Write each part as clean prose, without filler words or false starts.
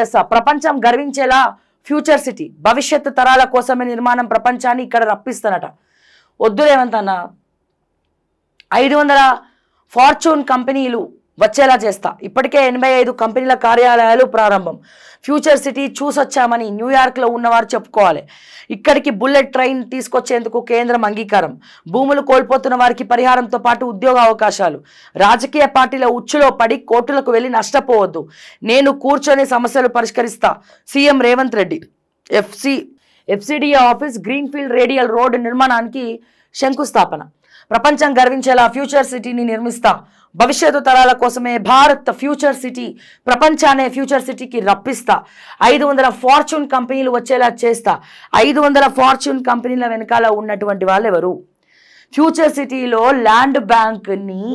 Yes ప్రపంచం గర్వించేలా future city భవిష్యత్తు తరాల కోసమే నిర్మాణం ప్రపంచాన్ని ఇక్కడ రప్పిస్తానట. వద్దు రేవంత్ అన్న, 500 ఫార్చ్యూన్ కంపెనీలు వచ్చేలా చేస్తా. ఇప్పటికే 85 కంపెనీల కార్యాలయాలు ప్రారంభం. ఫ్యూచర్ సిటీ చూసొచ్చామని న్యూయార్క్లో ఉన్నవారు చెప్పుకోవాలి. ఇక్కడికి బుల్లెట్ ట్రైన్ తీసుకొచ్చేందుకు కేంద్రం అంగీకారం. భూములు కోల్పోతున్న వారికి పరిహారంతో పాటు ఉద్యోగ అవకాశాలు. రాజకీయ పార్టీల ఉచ్చులో పడి కోర్టులకు వెళ్ళి నష్టపోవద్దు. నేను కూర్చొని సమస్యలు పరిష్కరిస్తా. CM Revanth Reddy. FCDA office greenfield radial road నిర్మాణానికి శంకుస్థాపన. ప్రపంచం గర్వించేలా ఫ్యూచర్ సిటీని నిర్మిస్తా. భవిష్యత్తు తరాల కోసమే భారత్ ఫ్యూచర్ సిటీ, ప్రపంచాన్ని ఫ్యూచర్ సిటీకి రప్పిస్తా. 500 ఫార్చ్యూన్ కంపెనీలు వచ్చేలా చేస్తా. 500 ఫార్చ్యూన్ కంపెనీల వెనకాల ఉన్నటువంటి వాళ్ళు ఎవరు? ఫ్యూచర్ సిటీలో ల్యాండ్ బ్యాంక్ని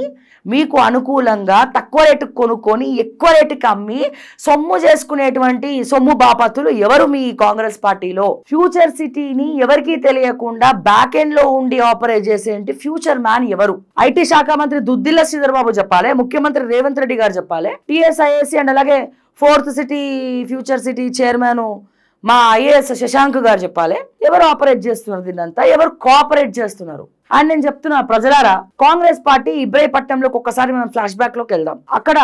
మీకు అనుకూలంగా తక్కువ రేటుకు కొనుక్కొని ఎక్కువ రేటుకి అమ్మి సొమ్ము చేసుకునేటువంటి సొమ్ము బాపతులు ఎవరు మీ కాంగ్రెస్ పార్టీలో? ఫ్యూచర్ సిటీని ఎవరికి తెలియకుండా బ్యాక్ ఎండ్ లో ఉండి ఆపరేట్ చేసేంటి ఫ్యూచర్ మ్యాన్ ఎవరు? ఐటీ శాఖ మంత్రి దుద్దిల్ల శ్రీధర్ బాబు చెప్పాలి, ముఖ్యమంత్రి రేవంత్ రెడ్డి గారు చెప్పాలి, టీఎస్ఐఏసీ అండ్ అలాగే 4th city future city chairman మా ఐఏఎస్ శశాంక్ గారు చెప్పాలి. ఎవరు ఆపరేట్ చేస్తున్నారు దీన్నంతా? ఎవరు కోఆపరేట్ చేస్తున్నారు అని నేను చెప్తున్నా. ప్రజలారా, కాంగ్రెస్ పార్టీ ఇబ్రాహీపట్నంలోకి ఒక్కసారి మనం ఫ్లాష్ బ్యాక్ లోకి వెళ్దాం. అక్కడ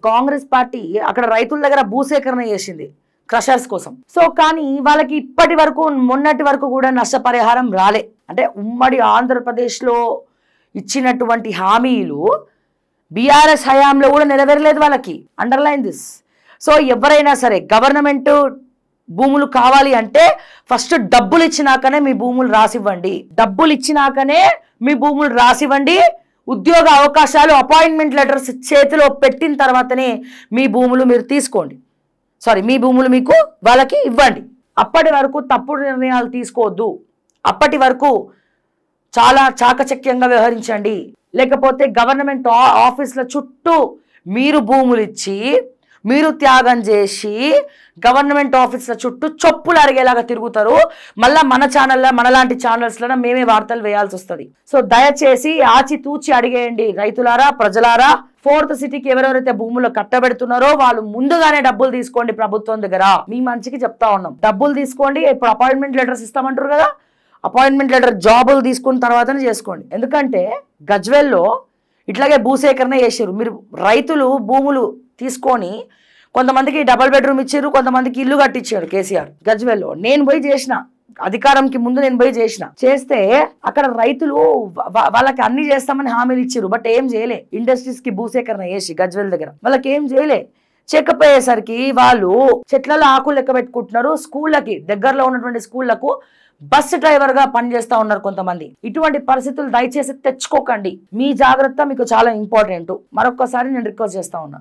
కాంగ్రెస్ పార్టీ అక్కడ రైతుల దగ్గర భూసేకరణ చేసింది క్రషర్స్ కోసం. సో కానీ వాళ్ళకి ఇప్పటి వరకు మొన్నటి వరకు కూడా నష్టపరిహారం రాలే. అంటే ఉమ్మడి ఆంధ్రప్రదేశ్లో ఇచ్చినటువంటి హామీలు బీఆర్ఎస్ హయాంలో కూడా నెరవేరలేదు వాళ్ళకి. Underline this. సో ఎవరైనా సరే గవర్నమెంట్ భూములు కావాలి అంటే ఫస్ట్ డబ్బులు ఇచ్చినాకనే మీ భూములు రాసివ్వండి. డబ్బులు ఇచ్చినాకనే మీ భూములు రాసివ్వండి. ఉద్యోగ అవకాశాలు అపాయింట్మెంట్ లెటర్స్ చేతిలో పెట్టిన తర్వాతనే మీ భూములు మీరు తీసుకోండి. మీ భూములు మీకు వాళ్ళకి ఇవ్వండి. అప్పటి వరకు తప్పుడు నిర్ణయాలు తీసుకోవద్దు. అప్పటి వరకు చాలా చాకచక్యంగా వ్యవహరించండి. లేకపోతే గవర్నమెంట్ ఆఫీసుల చుట్టూ మీరు భూములు ఇచ్చి మీరు త్యాగం చేసి గవర్నమెంట్ ఆఫీసుల చుట్టూ చొప్పులు అరిగేలాగా తిరుగుతారు. మళ్ళీ మన ఛానల్లో మనలాంటి ఛానల్స్లో మేమే వార్తలు వేయాల్సి వస్తుంది. సో దయచేసి ఆచితూచి అడిగేయండి రైతులారా, ప్రజలారా. 4th సిటీకి ఎవరెవరైతే భూములు కట్టబెడుతున్నారో వాళ్ళు ముందుగానే డబ్బులు తీసుకోండి ప్రభుత్వం దగ్గర. మీ మంచికి చెప్తా ఉన్నాం. డబ్బులు తీసుకోండి. ఇప్పుడు అపాయింట్మెంట్ లెటర్స్ ఇస్తామంటారు కదా, అపాయింట్మెంట్ లెటర్ జాబులు తీసుకున్న తర్వాతనే చేసుకోండి. ఎందుకంటే గజ్వెల్లో ఇట్లాగే భూసేకరణ చేసారు. మీరు రైతులు భూములు తీసుకొని కొంతమందికి డబుల్ బెడ్రూమ్ ఇచ్చారు, కొంతమందికి ఇల్లు కట్టించారు కేసీఆర్ గజ్వెల్లో. నేను పోయి చేసిన, అధికారంకి ముందు నేను పోయి చేస్తే అక్కడ రైతులు వాళ్ళకి అన్ని చేస్తామని హామీలు ఇచ్చారు. బట్ ఏం చేయలే. ఇండస్ట్రీస్ కి భూసేకరణ చేసి గజ్వెల్ దగ్గర వాళ్ళకి ఏం చేయలే. చెక్కపోయేసరికి వాళ్ళు చెట్లలో ఆకులు లెక్క పెట్టుకుంటున్నారు. స్కూళ్ళకి దగ్గరలో ఉన్నటువంటి స్కూళ్లకు బస్ డ్రైవర్ గా పనిచేస్తా ఉన్నారు కొంతమంది. ఇటువంటి పరిస్థితులు దయచేసి తెచ్చుకోకండి. మీ జాగ్రత్త మీకు చాలా ఇంపార్టెంట్. మరొకసారి నేను రిక్వెస్ట్ చేస్తా ఉన్నా.